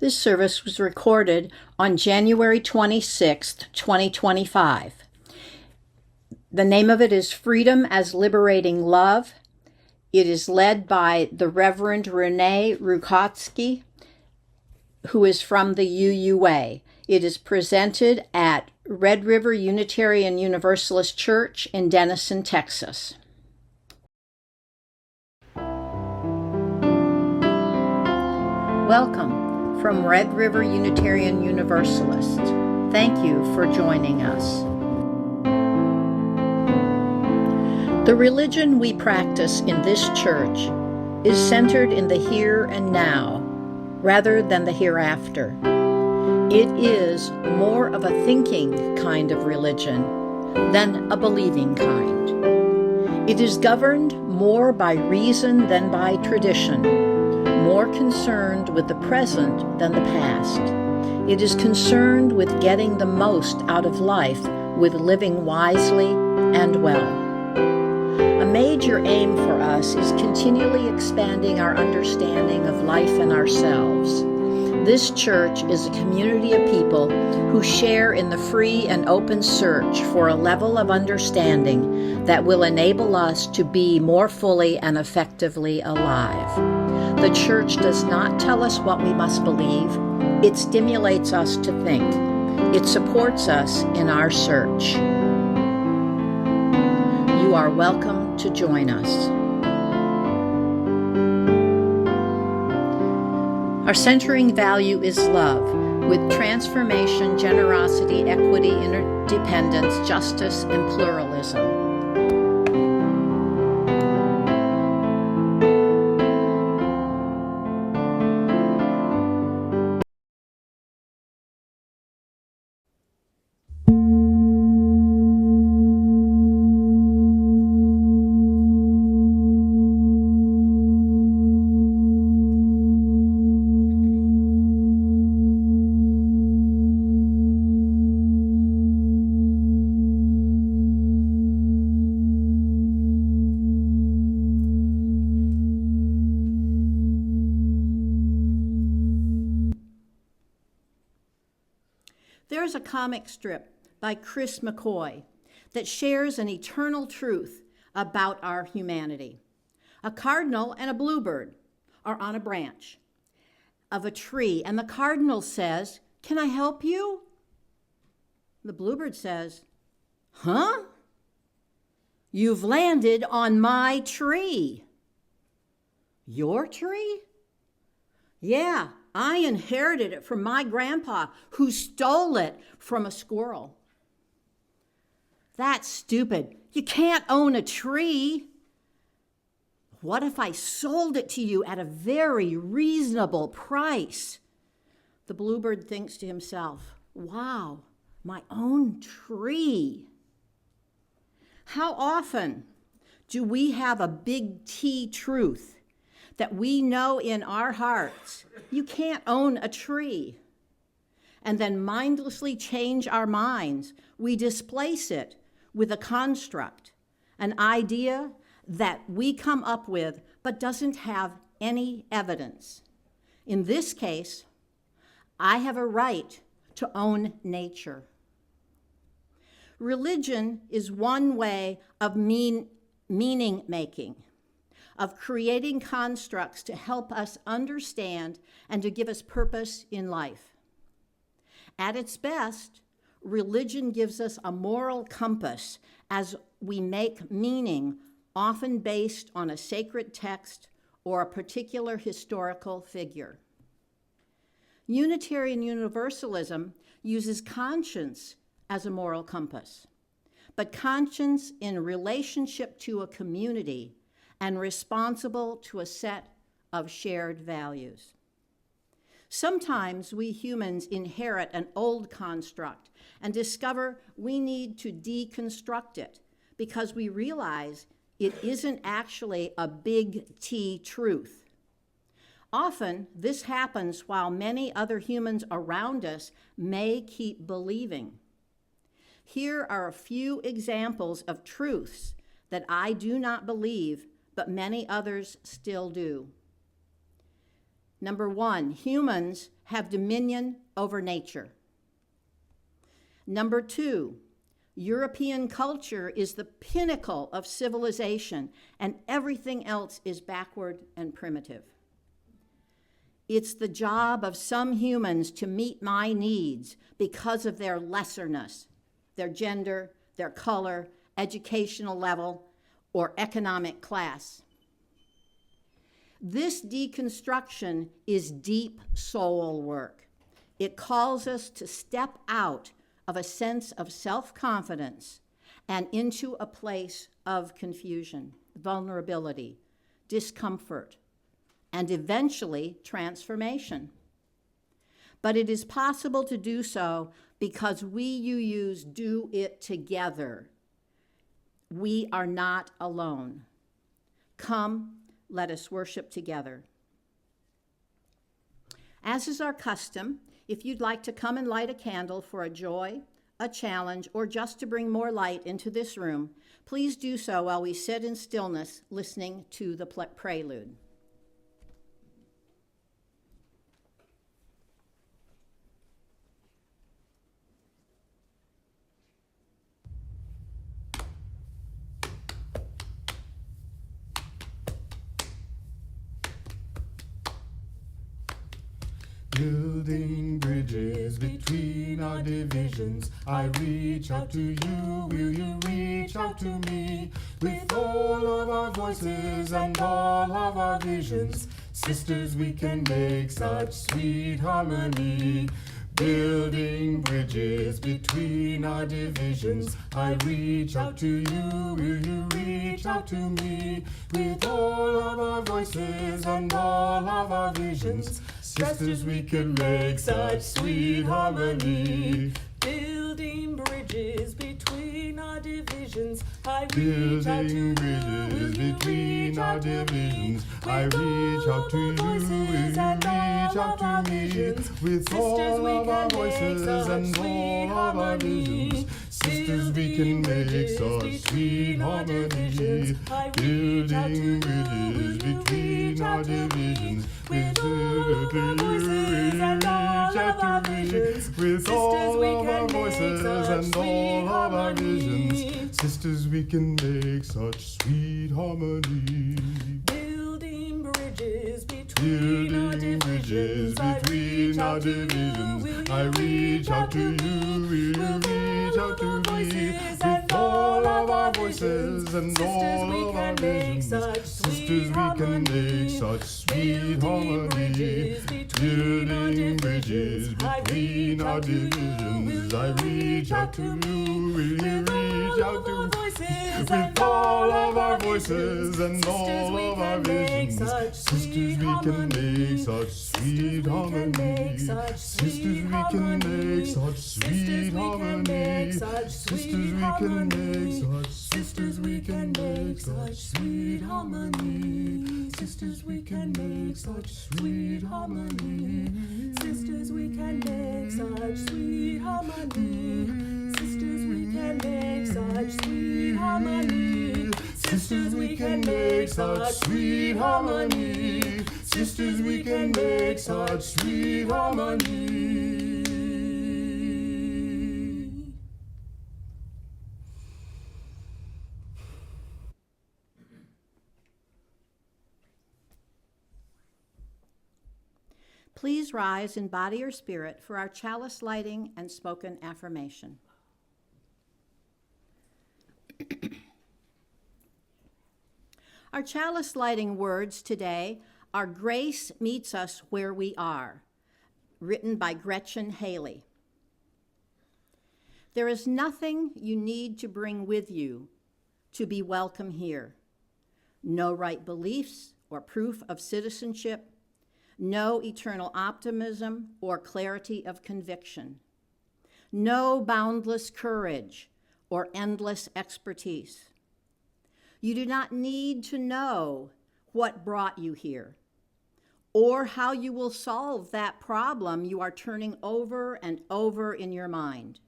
This service was recorded on January 26th, 2025. The name of it is Freedom as Liberating Love. It is led by the Reverend Reneé Ruchotzke, who is from the UUA. It is presented at Red River Unitarian Universalist Church in Denison, Texas. Welcome from Red River Unitarian Universalist. Thank you for joining us. The religion we practice in this church is centered in the here and now, rather than the hereafter. It is more of a thinking kind of religion than a believing kind. It is governed more by reason than by tradition, more concerned with the present than the past. It is concerned with getting the most out of life, with living wisely and well. A major aim for us is continually expanding our understanding of life and ourselves. This church is a community of people who share in the free and open search for a level of understanding that will enable us to be more fully and effectively alive. The church does not tell us what we must believe. It stimulates us to think. It supports us in our search. You are welcome to join us. Our centering value is love, with transformation, generosity, equity, interdependence, justice, and pluralism. There's a comic strip by Chris McCoy that shares an eternal truth about our humanity. A cardinal and a bluebird are on a branch of a tree, and the cardinal says, "Can I help you?" The bluebird says, "Huh? You've landed on my tree." "Your tree?" "Yeah. I inherited it from my grandpa, who stole it from a squirrel." "That's stupid. You can't own a tree." "What if I sold it to you at a very reasonable price?" The bluebird thinks to himself, "Wow, my own tree." How often do we have a big T truth that we know in our hearts, you can't own a tree, and then mindlessly change our minds? We displace it with a construct, an idea that we come up with but doesn't have any evidence. In this case, I have a right to own nature. Religion is one way of meaning making, of creating constructs to help us understand and to give us purpose in life. At its best, religion gives us a moral compass as we make meaning, often based on a sacred text or a particular historical figure. Unitarian Universalism uses conscience as a moral compass, but conscience in relationship to a community and responsible to a set of shared values. Sometimes we humans inherit an old construct and discover we need to deconstruct it because we realize it isn't actually a big T truth. Often, this happens while many other humans around us may keep believing. Here are a few examples of truths that I do not believe, but many others still do. Number 1, humans have dominion over nature. Number 2, European culture is the pinnacle of civilization, and everything else is backward and primitive. It's the job of some humans to meet my needs because of their lesserness, their gender, their color, educational level, or economic class. This deconstruction is deep soul work. It calls us to step out of a sense of self-confidence and into a place of confusion, vulnerability, discomfort, and eventually transformation. But it is possible to do so because we UUs do it together. We are not alone. Come, let us worship together. As is our custom, if you'd like to come and light a candle for a joy, a challenge, or just to bring more light into this room, please do so while we sit in stillness listening to the prelude. Building bridges between our divisions, I reach out to you, will you reach out to me? With all of our voices and all of our visions, sisters, we can make such sweet harmony. Building bridges between our divisions, I reach out to you, will you reach out to me? With all of our voices and all of our visions, sisters, we can make such sweet harmony. Building bridges between our divisions, I reach out to you, will you reach out to me? I reach out to you, will you reach out to me? With all of our voices and all of our visions, sisters, we can make such sweet harmony. Building bridges between our divisions, with all of our voices and all of our visions, with all of our voices and all of our visions, sisters, we can make such sweet harmony. Building bridges between our divisions, I reach out to you, I reach out to you, will you reach out to me? With all of our voices and all of our visions, sisters, we can make such sweet harmony. Building bridges between our divisions, I reach out to you, will you reach out to me? With all of our voices and all of our visions, sisters, we can make such sweet harmony. Sisters, we can make such sweet harmony. Sisters, we can make such. Sisters, we can make such sweet harmony. Sisters, we can make such sweet harmony. Sisters, we can make such sweet harmony. Sisters, we can make such sweet harmony. Sisters, we can make such sweet harmony. Sisters, we can make such sweet harmony. Please rise in body or spirit for our chalice lighting and spoken affirmation. Our chalice lighting words today are "Grace meets us where we are," written by Gretchen Haley. There is nothing you need to bring with you to be welcome here. No right beliefs or proof of citizenship, no eternal optimism or clarity of conviction, no boundless courage or endless expertise. You do not need to know what brought you here or how you will solve that problem you are turning over and over in your mind.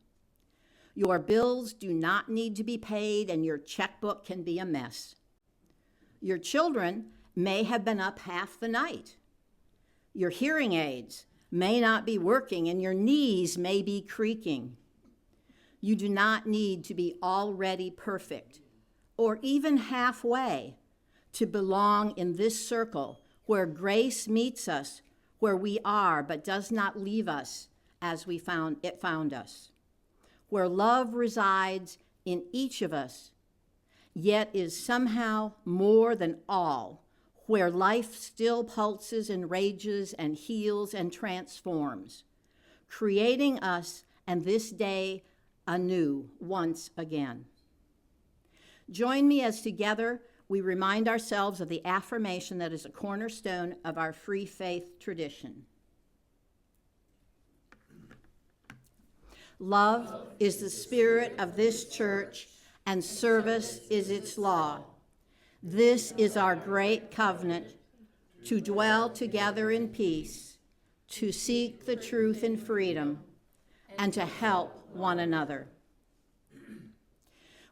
Your bills do not need to be paid and your checkbook can be a mess. Your children may have been up half the night. Your hearing aids may not be working and your knees may be creaking. You do not need to be already perfect or even halfway to belong in this circle where grace meets us where we are but does not leave us as it found us, where love resides in each of us, yet is somehow more than all, where life still pulses and rages and heals and transforms, creating us and this day anew once again. Join me as together we remind ourselves of the affirmation that is a cornerstone of our free faith tradition. Love is the spirit of this church, and service is its law. This is our great covenant, to dwell together in peace, to seek the truth in freedom, and to help one another.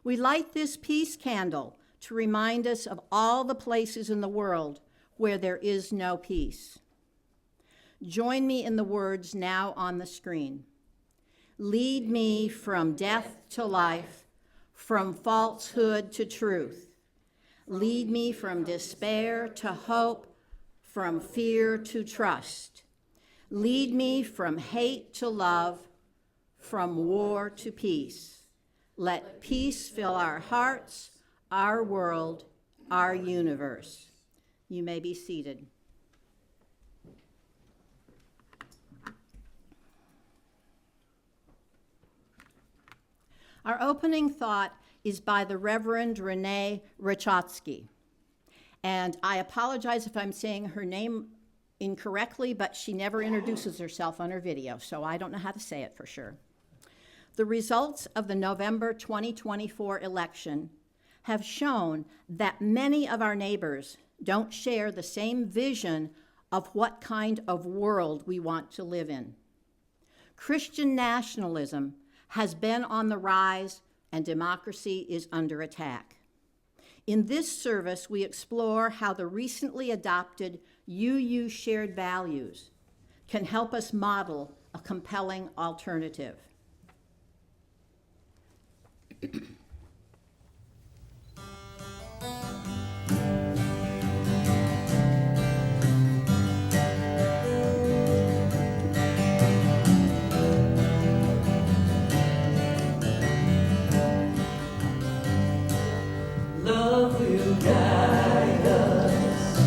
We light this peace candle to remind us of all the places in the world where there is no peace. Join me in the words now on the screen. Lead me from death to life, from falsehood to truth. Lead me from despair to hope, from fear to trust. Lead me from hate to love, from war to peace. Let peace fill our hearts, our world, our universe. You may be seated. Our opening thought is by the Reverend Reneé Ruchotzke. And I apologize if I'm saying her name incorrectly, but she never introduces herself on her video, so I don't know how to say it for sure. The results of the November 2024 election have shown that many of our neighbors don't share the same vision of what kind of world we want to live in. Christian nationalism has been on the rise and democracy is under attack. In this service, we explore how the recently adopted UU shared values can help us model a compelling alternative. Love will guide us.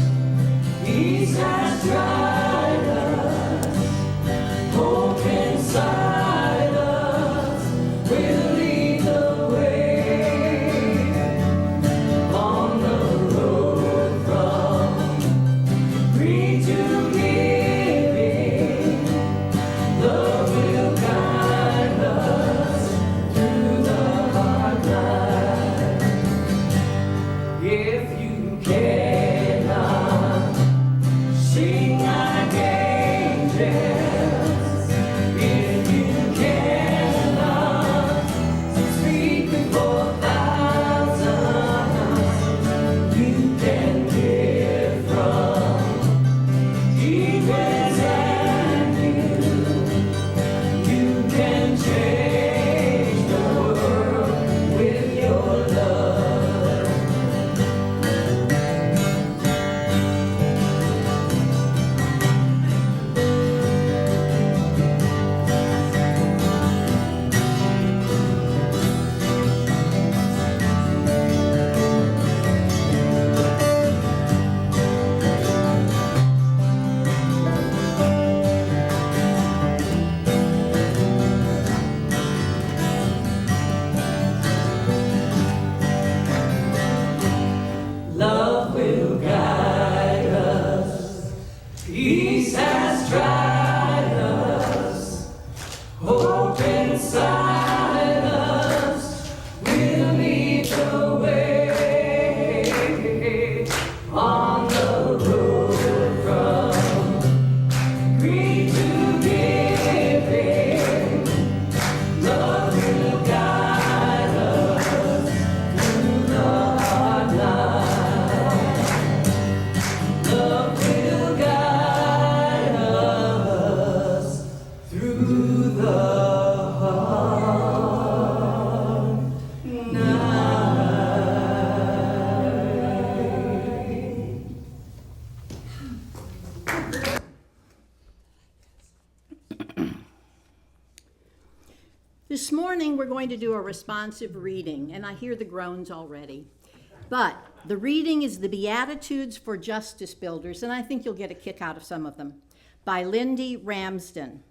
Peace has dried us. Hope inside us will lead the way. This morning we're going to do a responsive reading, and I hear the groans already. But the reading is the Beatitudes for Justice Builders, and I think you'll get a kick out of some of them, by Lindy Ramsden.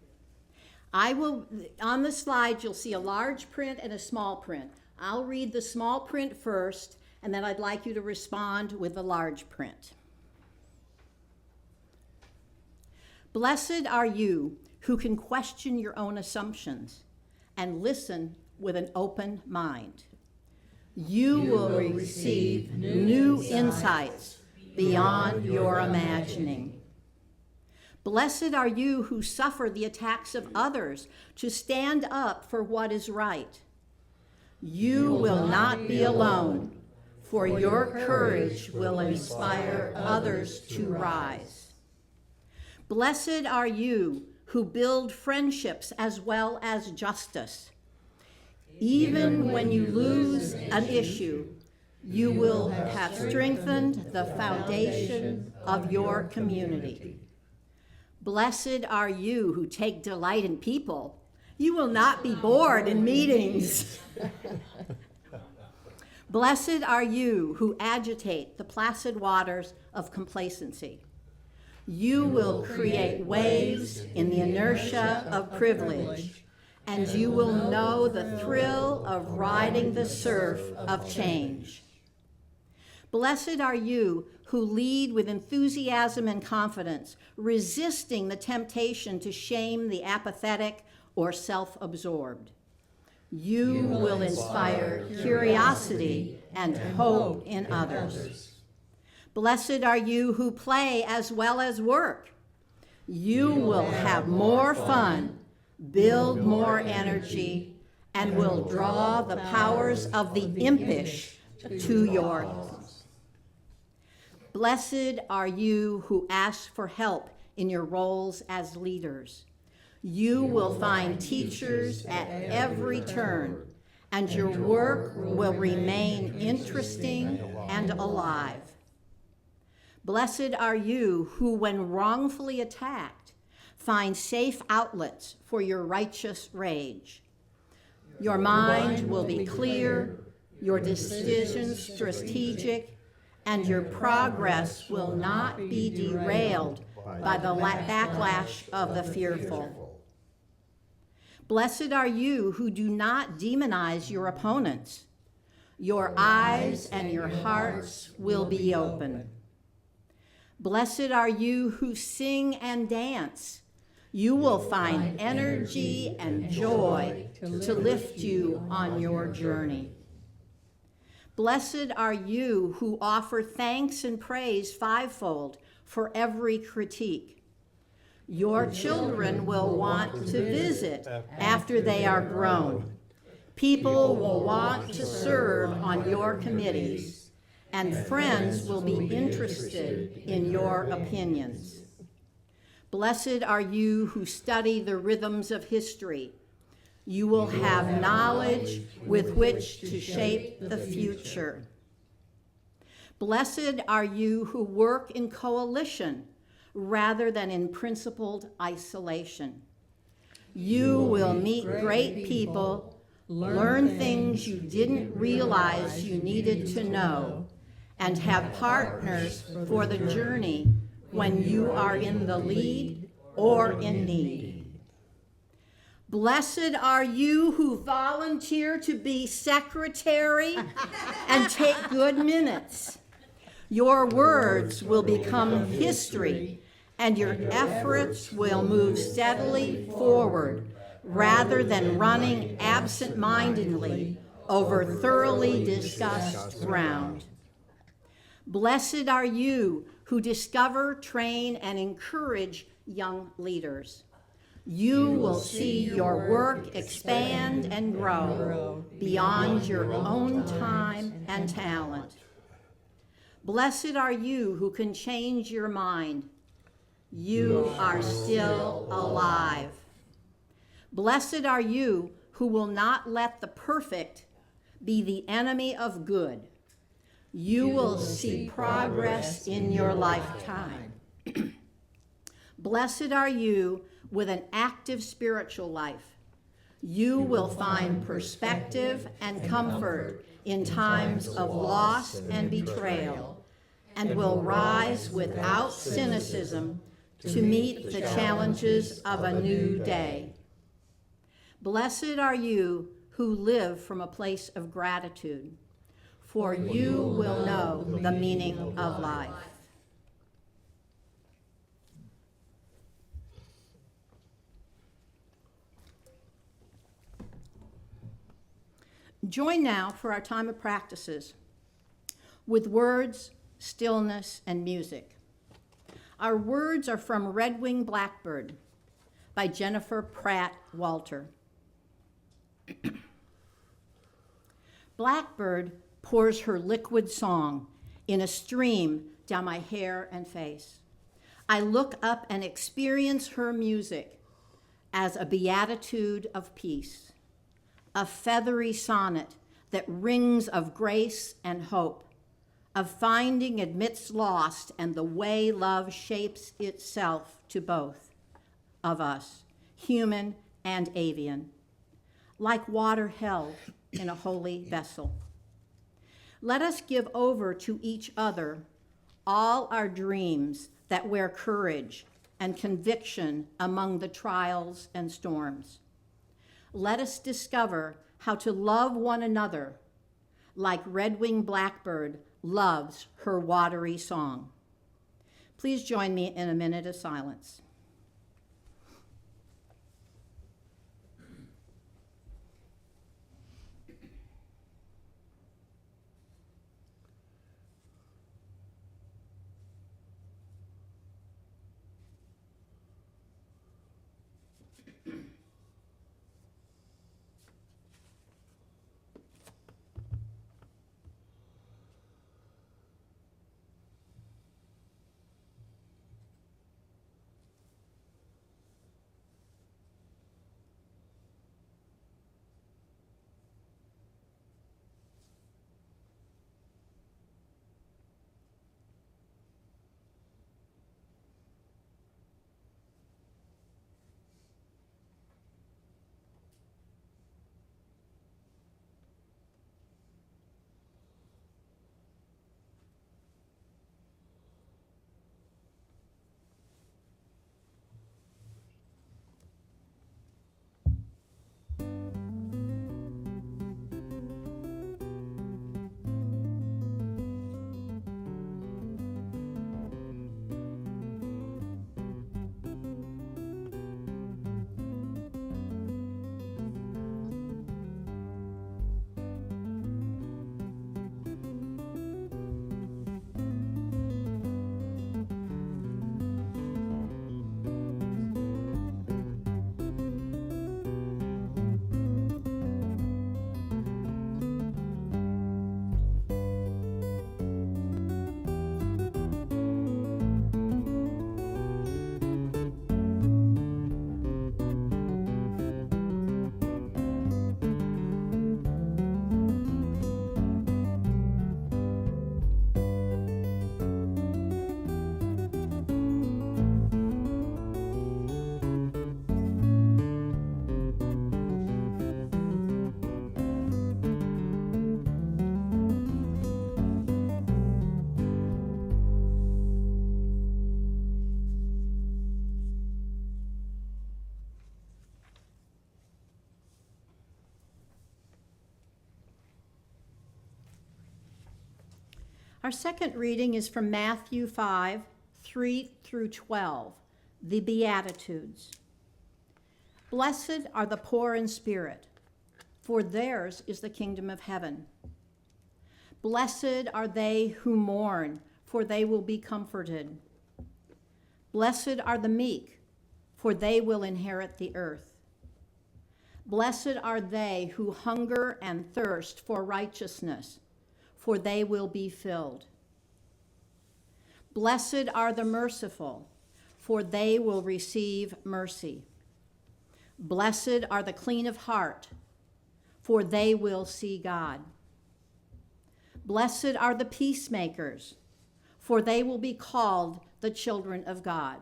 On the slide, you'll see a large print and a small print. I'll read the small print first, and then I'd like you to respond with the large print. Blessed are you who can question your own assumptions and listen with an open mind. You will receive new insights beyond your imagining. Blessed are you who suffer the attacks of others to stand up for what is right. You will not be alone, for your courage will inspire others to rise. Blessed are you who build friendships as well as justice. Even when you lose an issue, you will have strengthened the foundation of your community. Blessed are you who take delight in people. You will not be bored in meetings. Blessed are you who agitate the placid waters of complacency. You will create waves in the inertia of privilege, and you will know the thrill of riding the surf of change. Blessed are you who lead with enthusiasm and confidence, resisting the temptation to shame the apathetic or self-absorbed. You will inspire curiosity and hope in others. Blessed are you who play as well as work. You will have more fun, build more energy, and will draw the powers of the impish to your help. Blessed are you who ask for help in your roles as leaders. You will find teachers at every turn, and your work will remain interesting and alive. Blessed are you who, when wrongfully attacked, find safe outlets for your righteous rage. Your mind will be clear, your decisions strategic, and your progress will not be derailed by the backlash of the fearful. Blessed are you who do not demonize your opponents. Your eyes and your hearts will be open. Blessed are you who sing and dance. You will find energy and joy to lift you on your journey. Blessed are you who offer thanks and praise fivefold for every critique. Your children will want to visit after they are grown. People will want to serve on your committees, and friends will be interested in your opinions. Blessed are you who study the rhythms of history. You will have knowledge with which to shape the future. Blessed are you who work in coalition rather than in principled isolation. You will meet great people, learn things you didn't realize you needed to know, and have partners for the journey when you are in the lead or in need. Blessed are you who volunteer to be secretary and take good minutes. Your words will become history, and your efforts will move steadily forward rather than running absent-mindedly over thoroughly discussed ground. Blessed are you who discover, train, and encourage young leaders. You will see your work expand and grow beyond your own time and talent. Blessed are you who can change your mind. You are still alive. Blessed are you who will not let the perfect be the enemy of good. You will see progress in your lifetime. Blessed are you with an active spiritual life. You will find perspective and comfort in times of loss and betrayal, and will rise without cynicism to meet the challenges of a new day. Blessed are you who live from a place of gratitude, for you will know the meaning of life. Join now for our time of practices with words, stillness, and music. Our words are from Red-Winged Blackbird by Jennifer Pratt Walter. Blackbird pours her liquid song in a stream down my hair and face. I look up and experience her music as a beatitude of peace, a feathery sonnet that rings of grace and hope, of finding amidst lost and the way love shapes itself to both of us, human and avian, like water held in a holy vessel. Let us give over to each other all our dreams that wear courage and conviction among the trials and storms. Let us discover how to love one another like Red-Winged Blackbird loves her watery song. Please join me in a minute of silence. Our second reading is from Matthew 5, 3 through 12, the Beatitudes. Blessed are the poor in spirit, for theirs is the kingdom of heaven. Blessed are they who mourn, for they will be comforted. Blessed are the meek, for they will inherit the earth. Blessed are they who hunger and thirst for righteousness, for they will be filled. Blessed are the merciful, for they will receive mercy. Blessed are the clean of heart, for they will see God. Blessed are the peacemakers, for they will be called the children of God.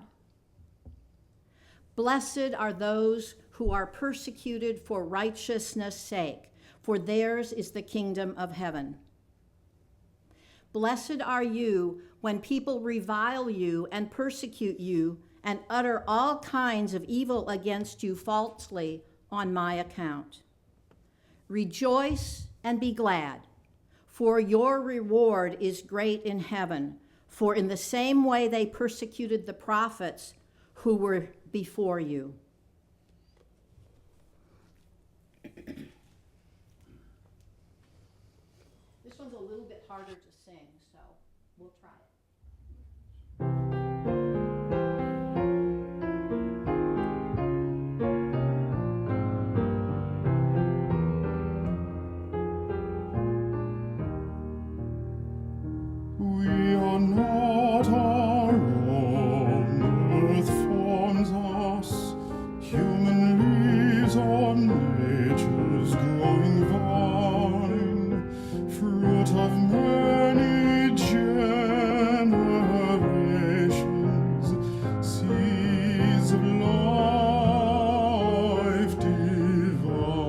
Blessed are those who are persecuted for righteousness' sake, for theirs is the kingdom of heaven. Blessed are you when people revile you and persecute you and utter all kinds of evil against you falsely on my account. Rejoice and be glad, for your reward is great in heaven, for in the same way they persecuted the prophets who were before you. This one's a little bit harder to sing, so we'll try it. We are not our own, earth forms us, human leaves on nature's growing vine, fruit of many generations, seeds of life divine.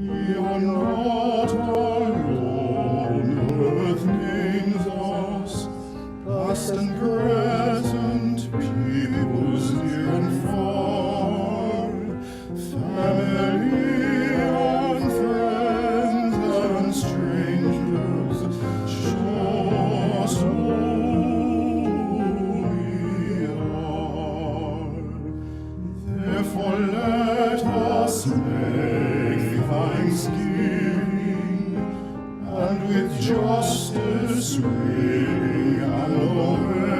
We are not our own, earth names us, past and present, peoples near and far, family and friends and strangers, show us who we are. Therefore let us make thanksgiving, and with justice willing and aware,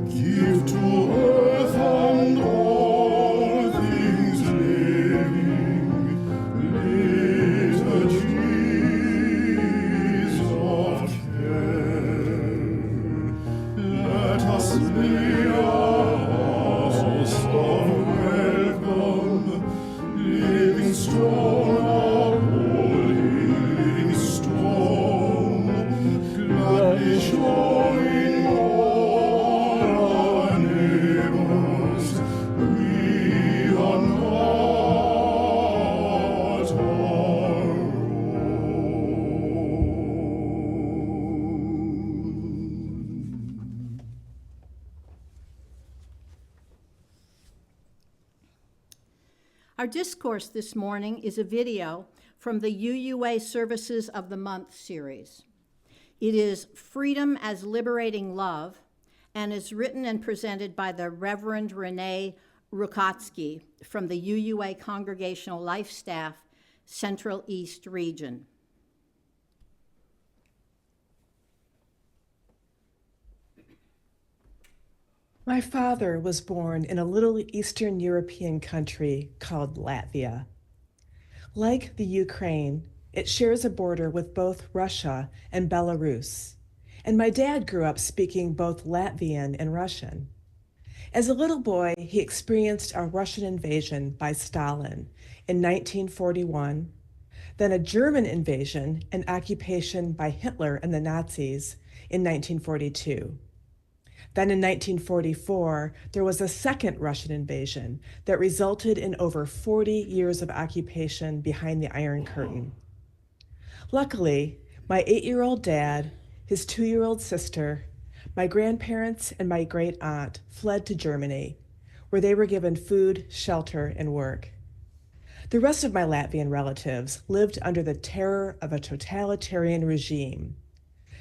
give to earth and all things living liturgies of care. Let us lay our house of welcome, living stone of holy living stone, gladly showing all our neighbors we are not our own. Our discourse this morning is a video from the UUA Services of the Month series. It is Freedom as Liberating Love and is written and presented by the Reverend Reneé Ruchotzke from the UUA Congregational Life Staff, Central East Region. My father was born in a little Eastern European country called Latvia. Like the Ukraine, it shares a border with both Russia and Belarus, and my dad grew up speaking both Latvian and Russian. As a little boy, he experienced a Russian invasion by Stalin in 1941, then a German invasion and occupation by Hitler and the Nazis in 1942. Then in 1944, there was a second Russian invasion that resulted in over 40 years of occupation behind the Iron Curtain. Luckily, my 8-year-old dad, his 2-year-old sister, my grandparents, and my great-aunt fled to Germany, where they were given food, shelter, and work. The rest of my Latvian relatives lived under the terror of a totalitarian regime.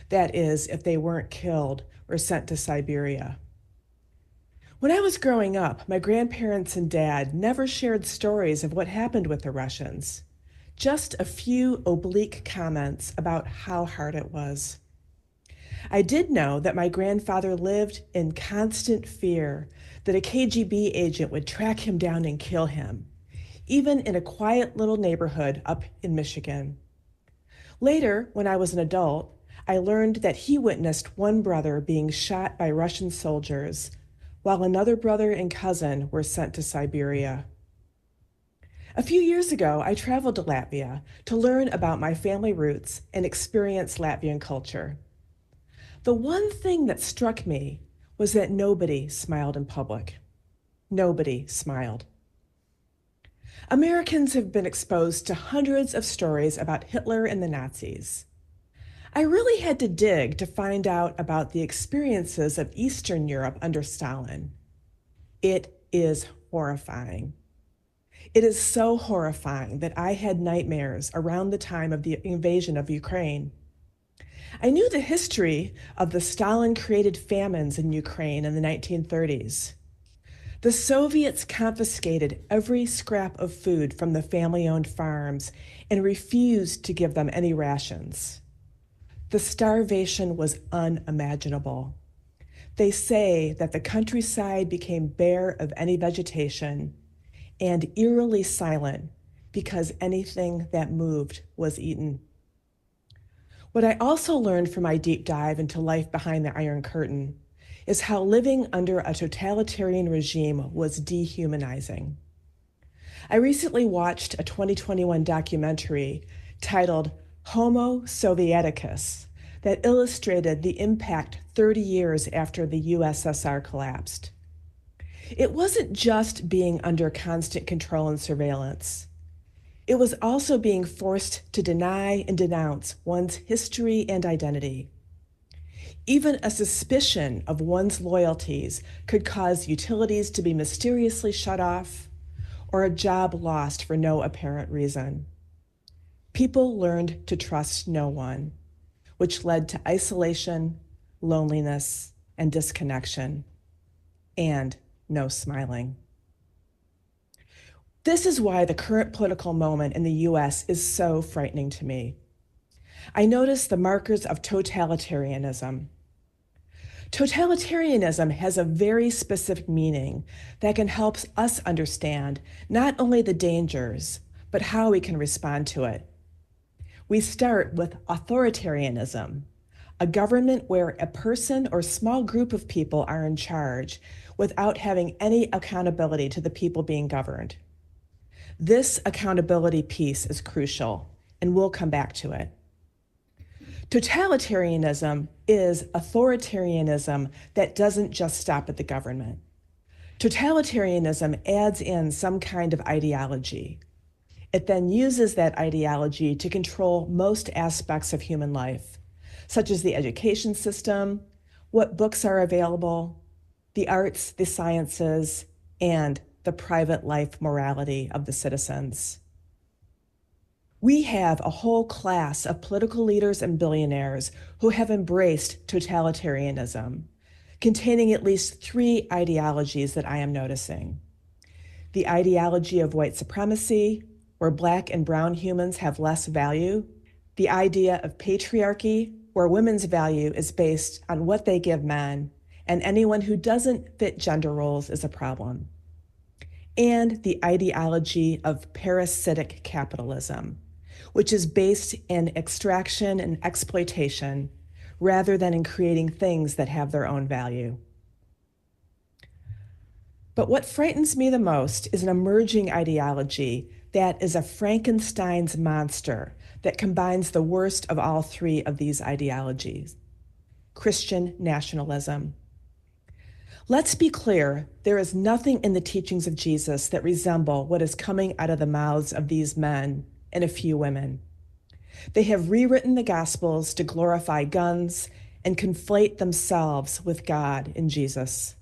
That is, if they weren't killed or sent to Siberia. When I was growing up, my grandparents and dad never shared stories of what happened with the Russians, just a few oblique comments about how hard it was. I did know that my grandfather lived in constant fear that a KGB agent would track him down and kill him, even in a quiet little neighborhood up in Michigan. Later, when I was an adult, I learned that he witnessed one brother being shot by Russian soldiers, while another brother and cousin were sent to Siberia. A few years ago, I traveled to Latvia to learn about my family roots and experience Latvian culture. The one thing that struck me was that nobody smiled in public. Nobody smiled. Americans have been exposed to hundreds of stories about Hitler and the Nazis. I really had to dig to find out about the experiences of Eastern Europe under Stalin. It is horrifying. It is so horrifying that I had nightmares around the time of the invasion of Ukraine. I knew the history of the Stalin-created famines in Ukraine in the 1930s. The Soviets confiscated every scrap of food from the family-owned farms and refused to give them any rations. The starvation was unimaginable. They say that the countryside became bare of any vegetation and eerily silent because anything that moved was eaten. What I also learned from my deep dive into life behind the Iron Curtain is how living under a totalitarian regime was dehumanizing. I recently watched a 2021 documentary titled Homo Sovieticus that illustrated the impact 30 years after the USSR collapsed. It wasn't just being under constant control and surveillance. It was also being forced to deny and denounce one's history and identity. Even a suspicion of one's loyalties could cause utilities to be mysteriously shut off or a job lost for no apparent reason. People learned to trust no one, which led to isolation, loneliness, and disconnection, and no smiling. This is why the current political moment in the US is so frightening to me. I notice the markers of totalitarianism. Totalitarianism has a very specific meaning that can help us understand not only the dangers, but how we can respond to it. We start with authoritarianism, a government where a person or small group of people are in charge without having any accountability to the people being governed. This accountability piece is crucial, and we'll come back to it. Totalitarianism is authoritarianism that doesn't just stop at the government. Totalitarianism adds in some kind of ideology. It then uses that ideology to control most aspects of human life, such as the education system, what books are available, the arts, the sciences, and the private life morality of the citizens. We have a whole class of political leaders and billionaires who have embraced totalitarianism, containing at least 3 ideologies that I am noticing. The ideology of white supremacy, where Black and brown humans have less value. The idea of patriarchy, where women's value is based on what they give men, and anyone who doesn't fit gender roles is a problem. And the ideology of parasitic capitalism, which is based in extraction and exploitation rather than in creating things that have their own value. But what frightens me the most is an emerging ideology that is a Frankenstein's monster that combines the worst of all 3 of these ideologies: Christian nationalism. Let's be clear, there is nothing in the teachings of Jesus that resemble what is coming out of the mouths of these men and a few women. They have rewritten the Gospels to glorify guns and conflate themselves with God in Jesus.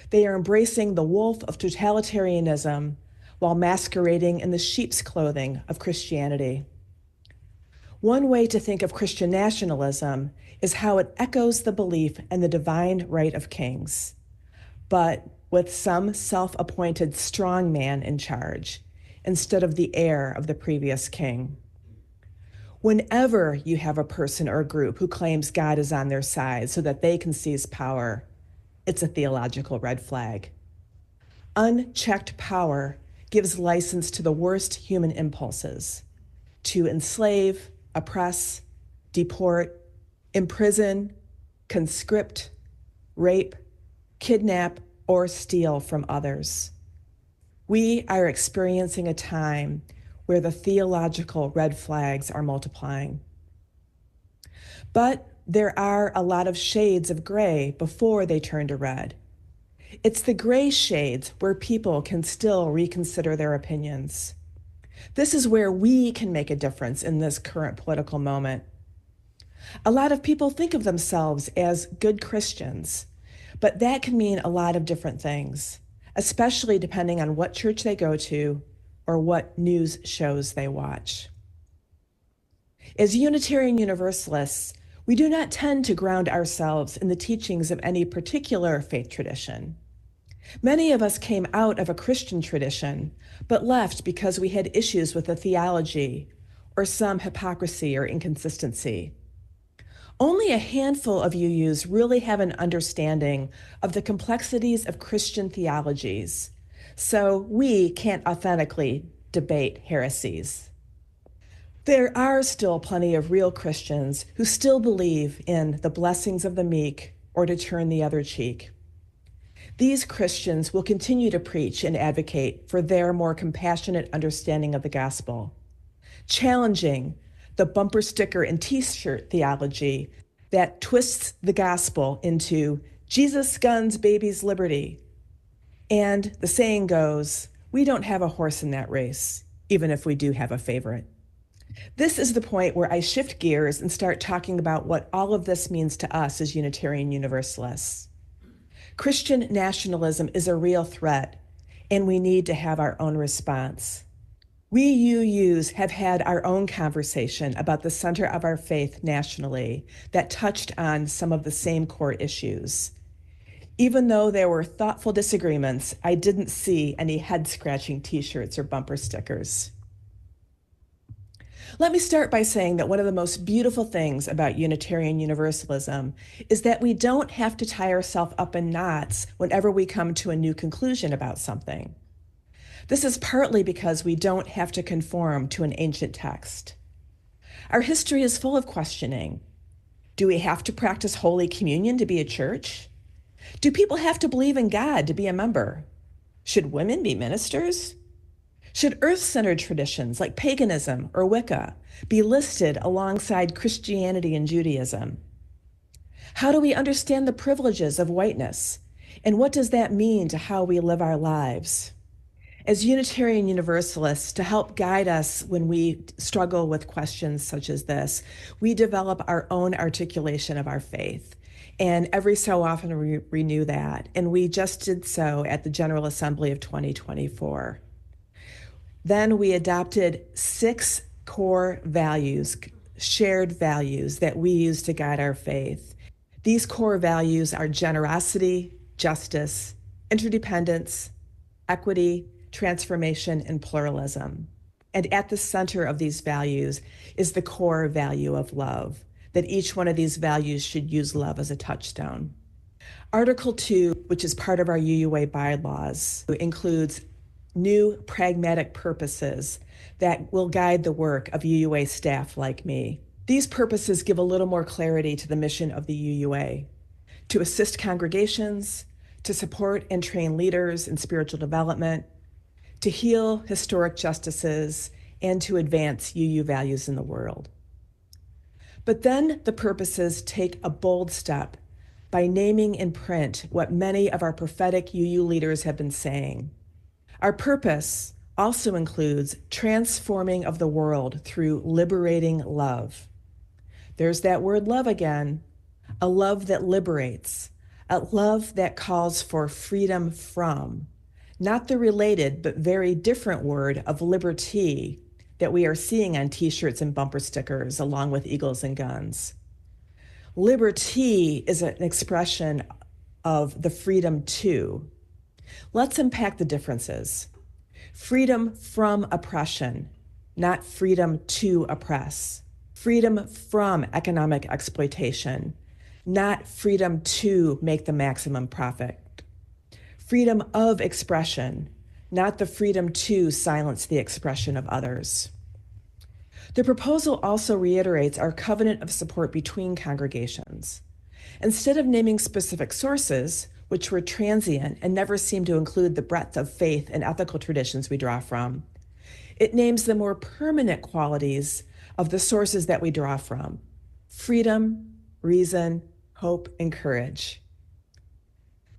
They are embracing the wolf of totalitarianism while masquerading in the sheep's clothing of Christianity. One way to think of Christian nationalism is how it echoes the belief in the divine right of kings, but with some self-appointed strongman in charge instead of the heir of the previous king. Whenever you have a person or a group who claims God is on their side so that they can seize power, it's a theological red flag. Unchecked power gives license to the worst human impulses: to enslave, oppress, deport, imprison, conscript, rape, kidnap, or steal from others. We are experiencing a time where the theological red flags are multiplying. But there are a lot of shades of gray before they turn to red. It's the gray shades where people can still reconsider their opinions. This is where we can make a difference in this current political moment. A lot of people think of themselves as good Christians, but that can mean a lot of different things, especially depending on what church they go to or what news shows they watch. As Unitarian Universalists, we do not tend to ground ourselves in the teachings of any particular faith tradition. Many of us came out of a Christian tradition, but left because we had issues with the theology or some hypocrisy or inconsistency. Only a handful of UUs really have an understanding of the complexities of Christian theologies, so we can't authentically debate heresies. There are still plenty of real Christians who still believe in the blessings of the meek or to turn the other cheek. These Christians will continue to preach and advocate for their more compassionate understanding of the gospel, challenging the bumper sticker and t-shirt theology that twists the gospel into Jesus, guns, babies, liberty. And the saying goes, we don't have a horse in that race, even if we do have a favorite. This is the point where I shift gears and start talking about what all of this means to us as Unitarian Universalists. Christian nationalism is a real threat, and we need to have our own response. We UUs have had our own conversation about the center of our faith nationally that touched on some of the same core issues. Even though there were thoughtful disagreements, I didn't see any head-scratching t-shirts or bumper stickers. Let me start by saying that one of the most beautiful things about Unitarian Universalism is that we don't have to tie ourselves up in knots whenever we come to a new conclusion about something. This is partly because we don't have to conform to an ancient text. Our history is full of questioning. Do we have to practice Holy Communion to be a church? Do people have to believe in God to be a member? Should women be ministers? Should earth-centered traditions like paganism or Wicca be listed alongside Christianity and Judaism? How do we understand the privileges of whiteness? And what does that mean to how we live our lives? As Unitarian Universalists, to help guide us when we struggle with questions such as this, we develop our own articulation of our faith. And every so often we renew that. And we just did so at the General Assembly of 2024. Then we adopted 6 core values, shared values that we use to guide our faith. These core values are generosity, justice, interdependence, equity, transformation, and pluralism. And at the center of these values is the core value of love, that each one of these values should use love as a touchstone. Article 2, which is part of our UUA bylaws, includes new pragmatic purposes that will guide the work of UUA staff like me. These purposes give a little more clarity to the mission of the UUA: to assist congregations, to support and train leaders in spiritual development, to heal historic justices, and to advance UU values in the world. But then the purposes take a bold step by naming in print what many of our prophetic UU leaders have been saying. Our purpose also includes transforming of the world through liberating love. There's that word love again, a love that liberates, a love that calls for freedom from, not the related but very different word of liberty that we are seeing on t-shirts and bumper stickers along with eagles and guns. Liberty is an expression of the freedom to. Let's unpack the differences. Freedom from oppression, not freedom to oppress. Freedom from economic exploitation, not freedom to make the maximum profit. Freedom of expression, not the freedom to silence the expression of others. The proposal also reiterates our covenant of support between congregations. Instead of naming specific sources, which were transient and never seemed to include the breadth of faith and ethical traditions we draw from, it names the more permanent qualities of the sources that we draw from: freedom, reason, hope, and courage.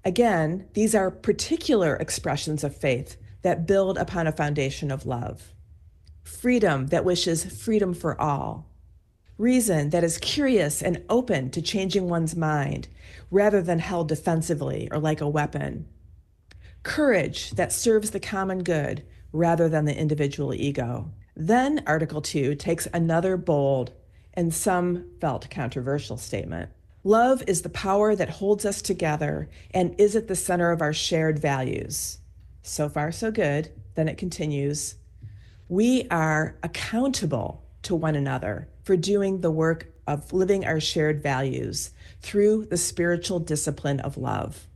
Again, these are particular expressions of faith that build upon a foundation of love. Freedom that wishes freedom for all. Reason that is curious and open to changing one's mind rather than held defensively or like a weapon. Courage that serves the common good rather than the individual ego. Then Article 2 takes another bold and some felt controversial statement. Love is the power that holds us together and is at the center of our shared values. So far, so good. Then it continues. We are accountable to one another for doing the work of living our shared values through the spiritual discipline of love.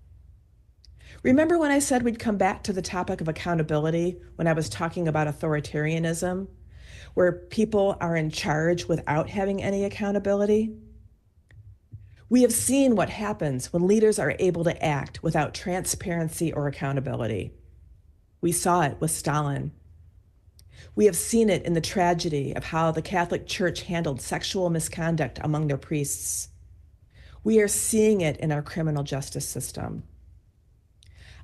Remember when I said we'd come back to the topic of accountability when I was talking about authoritarianism, where people are in charge without having any accountability? We have seen what happens when leaders are able to act without transparency or accountability. We saw it with Stalin. We have seen it in the tragedy of how the Catholic Church handled sexual misconduct among their priests. We are seeing it in our criminal justice system.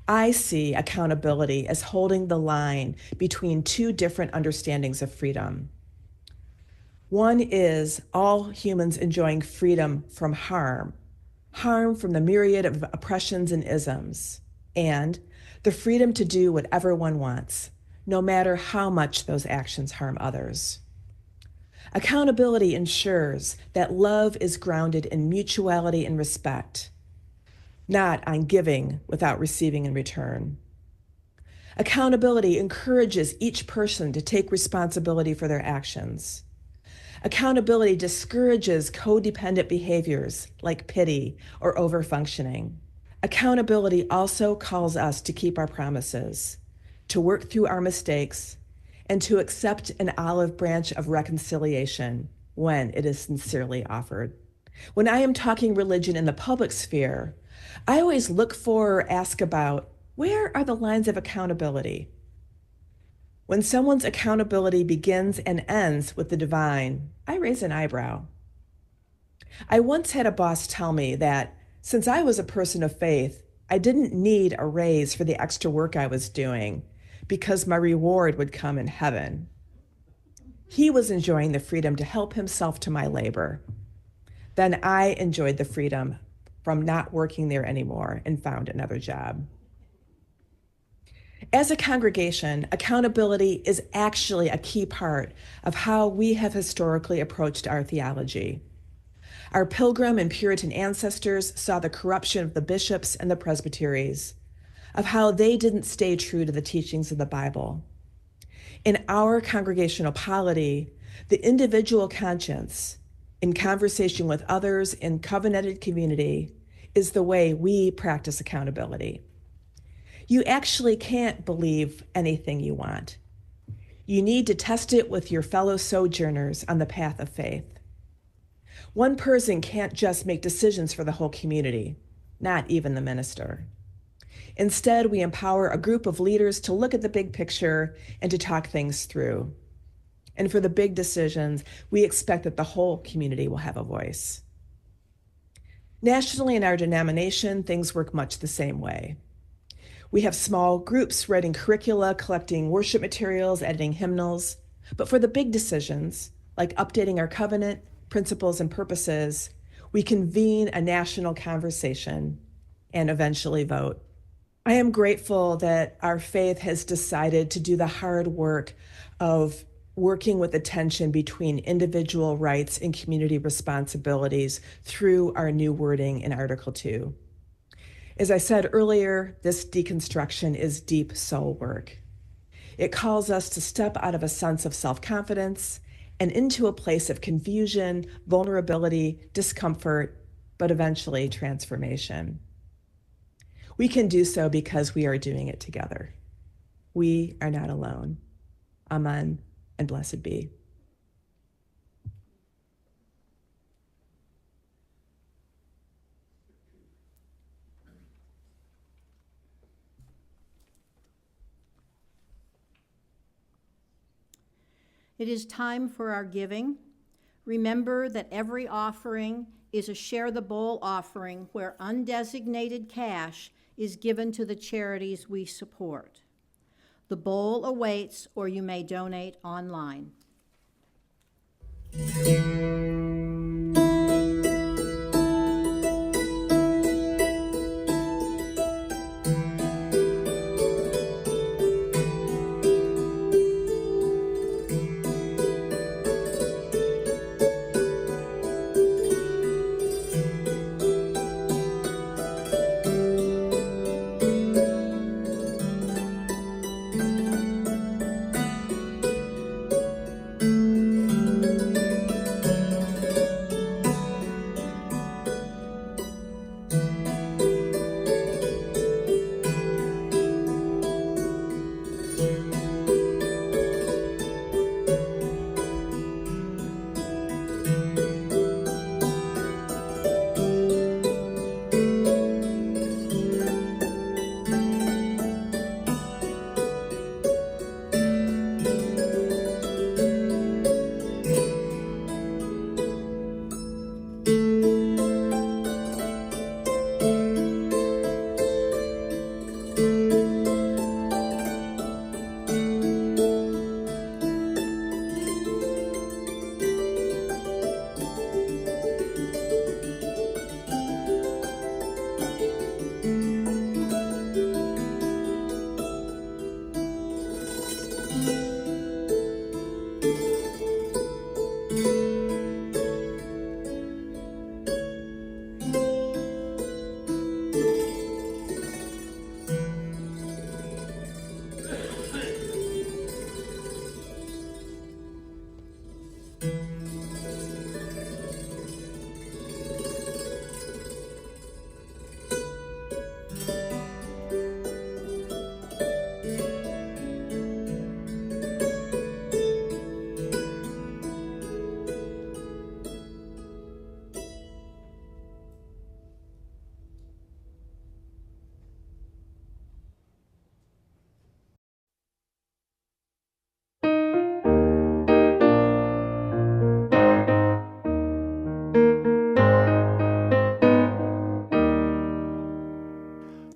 I see accountability as holding the line between two different understandings of freedom. One is all humans enjoying freedom from harm from the myriad of oppressions and isms, and the freedom to do whatever one wants, no matter how much those actions harm others. Accountability ensures that love is grounded in mutuality and respect, not on giving without receiving in return. Accountability encourages each person to take responsibility for their actions. Accountability discourages codependent behaviors like pity or overfunctioning. Accountability also calls us to keep our promises, to work through our mistakes, and to accept an olive branch of reconciliation when it is sincerely offered. When I am talking religion in the public sphere, I always look for or ask about, where are the lines of accountability? When someone's accountability begins and ends with the divine, I raise an eyebrow. I once had a boss tell me that since I was a person of faith, I didn't need a raise for the extra work I was doing because my reward would come in heaven. He was enjoying the freedom to help himself to my labor. Then I enjoyed the freedom from not working there anymore and found another job. As a congregation, accountability is actually a key part of how we have historically approached our theology. Our Pilgrim and Puritan ancestors saw the corruption of the bishops and the presbyteries, of how they didn't stay true to the teachings of the Bible. In our congregational polity, the individual conscience, in conversation with others in covenanted community, is the way we practice accountability. You actually can't believe anything you want. You need to test it with your fellow sojourners on the path of faith. One person can't just make decisions for the whole community, not even the minister. Instead, we empower a group of leaders to look at the big picture and to talk things through. And for the big decisions, we expect that the whole community will have a voice. Nationally, in our denomination, things work much the same way. We have small groups writing curricula, collecting worship materials, editing hymnals. But for the big decisions, like updating our covenant, principles, and purposes, we convene a national conversation and eventually vote. I am grateful that our faith has decided to do the hard work of working with the tension between individual rights and community responsibilities through our new wording in Article 2. As I said earlier, this deconstruction is deep soul work. It calls us to step out of a sense of self-confidence and into a place of confusion, vulnerability, discomfort, but eventually transformation. We can do so because we are doing it together. We are not alone. Amen, and blessed be. It is time for our giving. Remember that every offering is a Share the Bowl offering where undesignated cash is given to the charities we support. The bowl awaits, or you may donate online.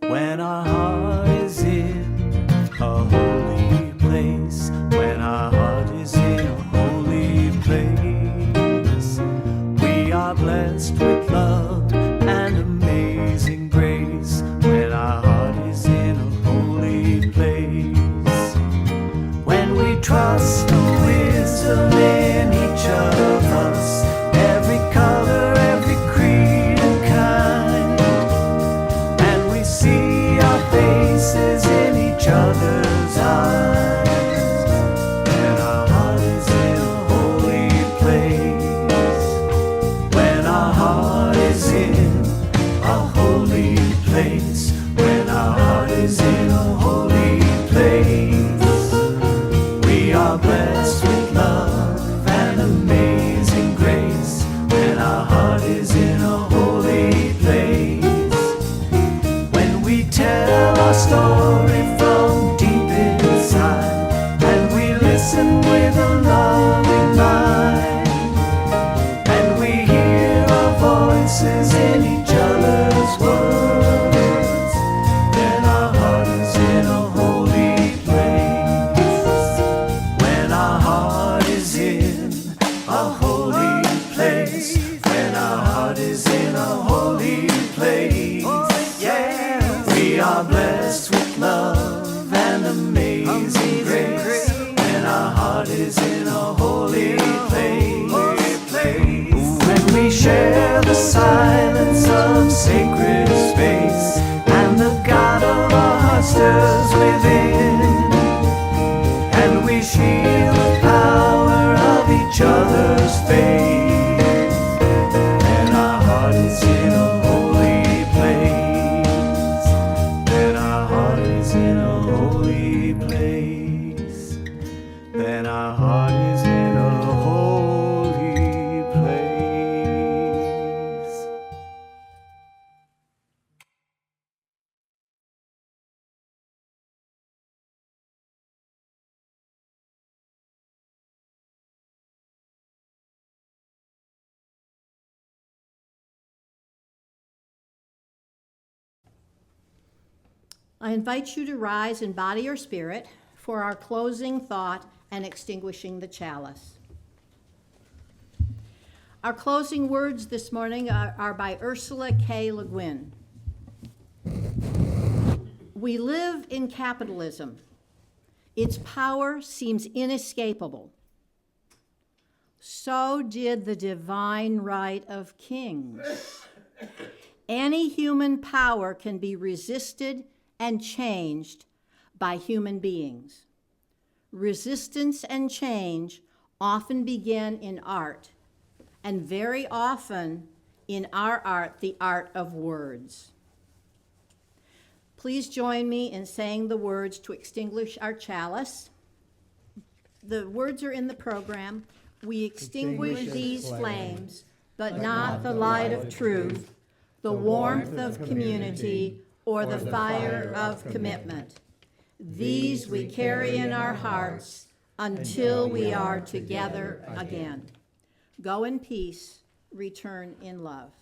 When our heart is in a holy place, when our heart is in a holy place, we are blessed with love and amazing grace. When our heart is in a holy place, when we trust the wisdom in each of us, every color, every creed and kind, and we see our faces in each other's eyes. When our heart is in a holy place, when our heart is in a holy place, when our heart is in a holy place, we are blessed with love and amazing grace. When our heart is in a holy place, when we tell our story from deep inside, and we listen with a loving mind, and we hear our voices in each other's words, then our heart is in a holy place. When our heart is in a holy place, when our heart is in a holy place, we are blessed with love and amazing grace. When our heart is in a holy place, when we share the silence of sacred space, and the God of our heart stirs within, and we feel the power of each other's faith, then our heart is in a holy place. Then our heart is in a holy place. Then our heart is in a holy place. I invite you to rise in body or spirit for our closing thought and extinguishing the chalice. Our closing words this morning are by Ursula K. Le Guin. We live in capitalism. Its power seems inescapable. So did the divine right of kings. Any human power can be resisted and changed by human beings. Resistance and change often begin in art, and very often in our art, the art of words. Please join me in saying the words to extinguish our chalice. The words are in the program. We extinguish these flames, but not the light of truth, the warmth of community, or the fire of commitment. These we carry in our hearts until we are together again. Go in peace, return in love.